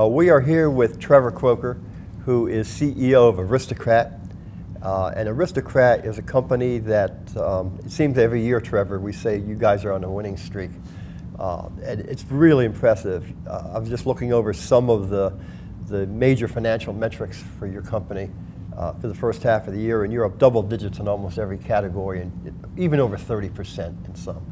We are here with Trevor Croker, who is CEO of Aristocrat. And Aristocrat is a company that, it seems every year, Trevor, we say you guys are on a winning streak. And it's really impressive. I was just looking over some of the major financial metrics for your company for the first half of the year, and you're up double digits in almost every category, and even over 30% in some.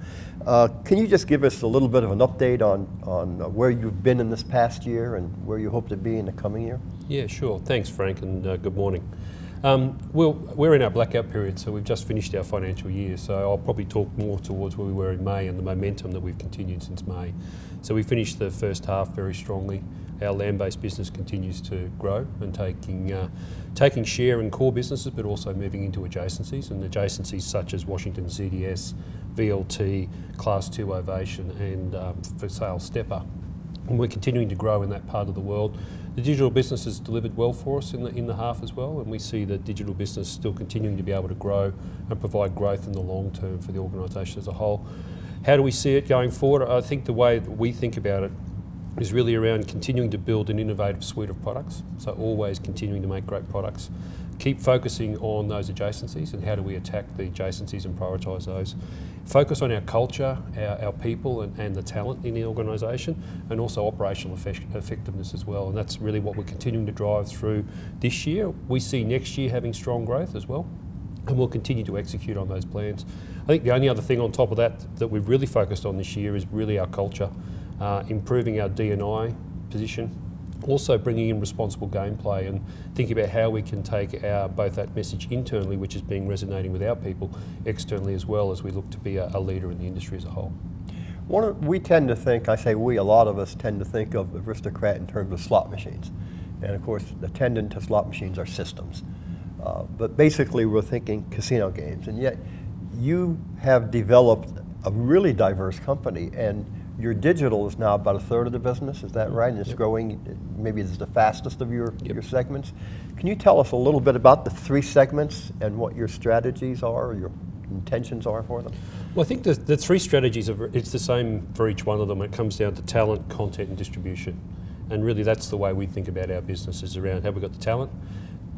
Can you just give us a little bit of an update on where you've been in this past year and where you hope to be in the coming year? Yeah, sure. Thanks, Frank, and good morning. We're in our blackout period, so we've just finished our financial year, so I'll probably talk more towards where we were in May and the momentum that we've continued since May. So we finished the first half very strongly. Our land-based business continues to grow and taking share in core businesses, but also moving into adjacencies, and adjacencies such as Washington CDS, VLT, Class 2 Ovation, and for sale Stepper. And we're continuing to grow in that part of the world. The digital business has delivered well for us in the half as well, and we see the digital business still continuing to be able to grow and provide growth in the long term for the organisation as a whole. How do we see it going forward? I think the way that we think about it is really around continuing to build an innovative suite of products, so always continuing to make great products. Keep focusing on those adjacencies and how do we attack the adjacencies and prioritise those. Focus on our culture, our people and the talent in the organisation, and also operational effectiveness as well, and that's really what we're continuing to drive through this year. We see next year having strong growth as well, and we'll continue to execute on those plans. I think the only other thing on top of that we've really focused on this year is really our culture, improving our D&I position, also bringing in responsible gameplay and thinking about how we can take both that message internally, which is resonating with our people, externally as well, as we look to be a leader in the industry as a whole. We tend to think, I say we, a lot of us tend to think of Aristocrat in terms of slot machines. And of course, attendant to slot machines are systems. But basically we're thinking casino games, and yet you have developed a really diverse company, and your digital is now about a third of the business, is that right? And it's growing, maybe it's the fastest of your segments. Can you tell us a little bit about the three segments and what your strategies are, or your intentions are for them? Well, I think the three strategies, it's the same for each one of them. It comes down to talent, content and distribution. And really that's the way we think about our business, is around have we got the talent.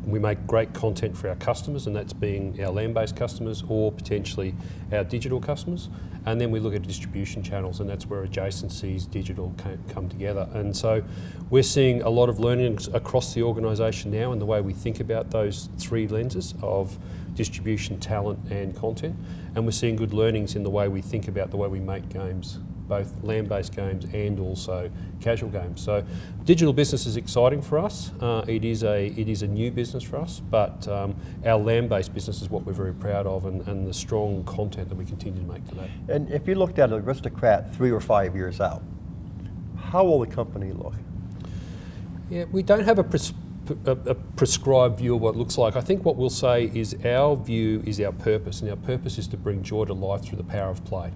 We make great content for our customers, and that's being our land-based customers or potentially our digital customers. And then we look at distribution channels, and that's where adjacencies, digital come together. And so we're seeing a lot of learnings across the organisation now in the way we think about those three lenses of distribution, talent and content. And we're seeing good learnings in the way we think about the way we make games, both land-based games and also casual games. So digital business is exciting for us. It is a new business for us, but our land-based business is what we're very proud of, and the strong content that we continue to make today. And if you looked at Aristocrat 3 or 5 years out, how will the company look? Yeah, we don't have a prescribed view of what it looks like. I think what we'll say is our view is our purpose, and our purpose is to bring joy to life through the power of play.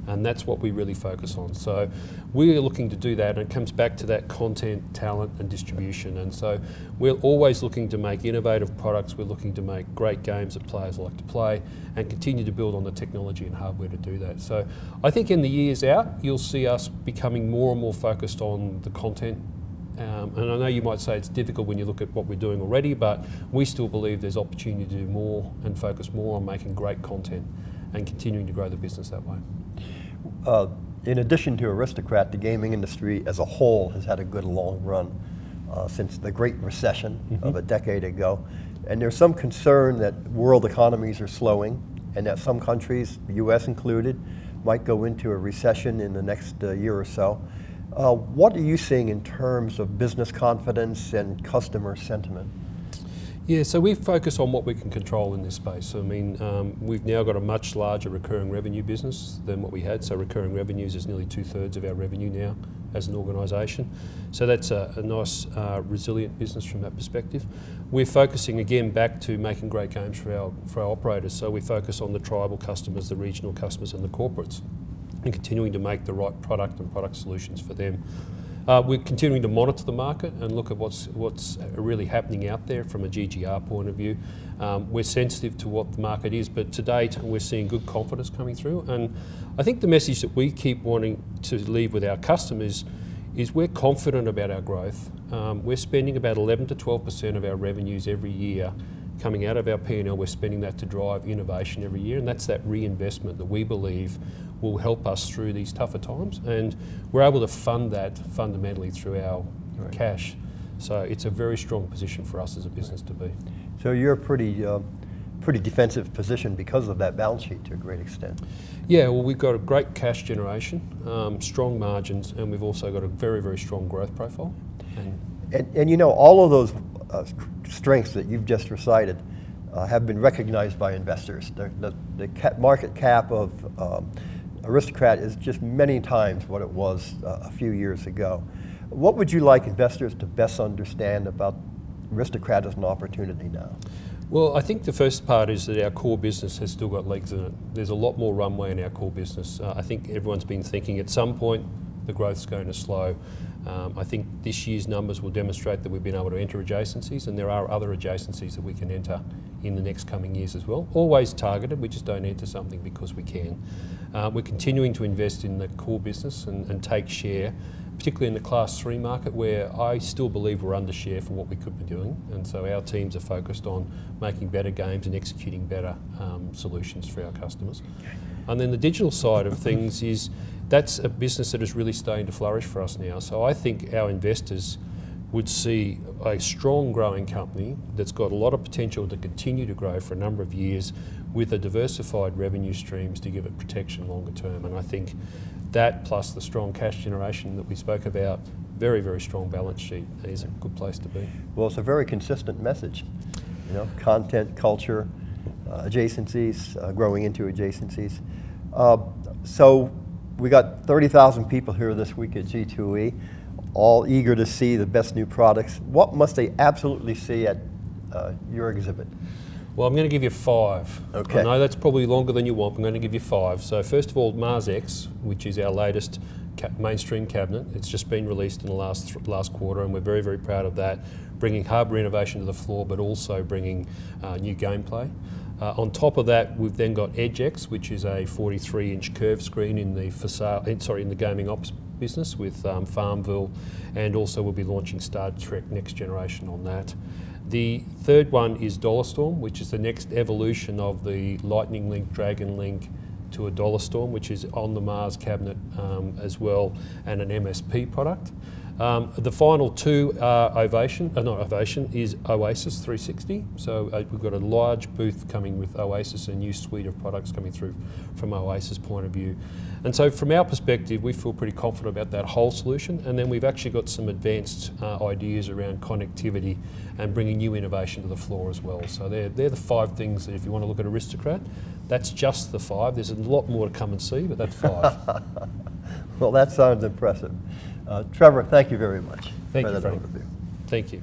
And that's what we really focus on. So we're looking to do that, and it comes back to that content, talent and distribution. And so we're always looking to make innovative products, we're looking to make great games that players like to play, and continue to build on the technology and hardware to do that. So I think in the years out, you'll see us becoming more and more focused on the content. And I know you might say it's difficult when you look at what we're doing already, but we still believe there's opportunity to do more and focus more on making great content and continuing to grow the business that way. In addition to Aristocrat, the gaming industry as a whole has had a good long run since the Great Recession of a decade ago. And there's some concern that world economies are slowing, and that some countries, the US included, might go into a recession in the next year or so. What are you seeing in terms of business confidence and customer sentiment? Yeah, so we focus on what we can control in this space. I mean, we've now got a much larger recurring revenue business than what we had. So recurring revenues is nearly 2/3 of our revenue now as an organisation. So that's a nice, resilient business from that perspective. We're focusing again back to making great games for our operators. So we focus on the tribal customers, the regional customers and the corporates, and continuing to make the right product and product solutions for them. We're continuing to monitor the market and look at what's really happening out there from a GGR point of view. We're sensitive to what the market is, but to date we're seeing good confidence coming through. And I think the message that we keep wanting to leave with our customers is we're confident about our growth. We're spending about 11 to 12% of our revenues every year coming out of our P&L. We're spending that to drive innovation every year, and that's that reinvestment that we believe will help us through these tougher times. And we're able to fund that fundamentally through our cash. So it's a very strong position for us as a business to be. So you're a pretty defensive position because of that balance sheet to a great extent. Yeah, well, we've got a great cash generation, strong margins, and we've also got a very, very strong growth profile. And you know, all of those strengths that you've just recited have been recognized by investors. The market cap of Aristocrat is just many times what it was a few years ago. What would you like investors to best understand about Aristocrat as an opportunity now? Well, I think the first part is that our core business has still got legs in it. There's a lot more runway in our core business. I think everyone's been thinking at some point the growth's going to slow. I think this year's numbers will demonstrate that we've been able to enter adjacencies, and there are other adjacencies that we can enter in the next coming years as well. Always targeted, we just don't enter something because we can. We're continuing to invest in the core business and take share, particularly in the Class 3 market, where I still believe we're under share for what we could be doing, and so our teams are focused on making better games and executing better solutions for our customers. And then the digital side of things is that's a business that is really starting to flourish for us now. So I think our investors would see a strong growing company that's got a lot of potential to continue to grow for a number of years with a diversified revenue streams to give it protection longer term. And I think that plus the strong cash generation that we spoke about, very, very strong balance sheet is a good place to be. Well, it's a very consistent message. You know, content, culture, adjacencies, growing into adjacencies. So we got 30,000 people here this week at G2E, all eager to see the best new products. What must they absolutely see at your exhibit? Well, I'm going to give you 5. Okay. I know that's probably longer than you want, but I'm going to give you 5. So first of all, Mars X, which is our latest mainstream cabinet. It's just been released in the last quarter, and we're very, very proud of that, bringing hardware innovation to the floor, but also bringing new gameplay. On top of that, we've then got Edge X, which is a 43-inch curved screen in the gaming ops business with Farmville, and also we'll be launching Star Trek Next Generation on that. The third one is Dollar Storm, which is the next evolution of the Lightning Link, Dragon Link to a Dollar Storm, which is on the Mars cabinet as well, and an MSP product. The final 2 are is Oasis 360. So we've got a large booth coming with Oasis, a new suite of products coming through from Oasis point of view. And so from our perspective, we feel pretty confident about that whole solution. And then we've actually got some advanced ideas around connectivity and bringing new innovation to the floor as well. So they're the 5 things that if you want to look at Aristocrat, that's just the 5. There's a lot more to come and see, but that's 5. Well, that sounds impressive. Trevor, thank you very much for that Frank. overview. Thank you.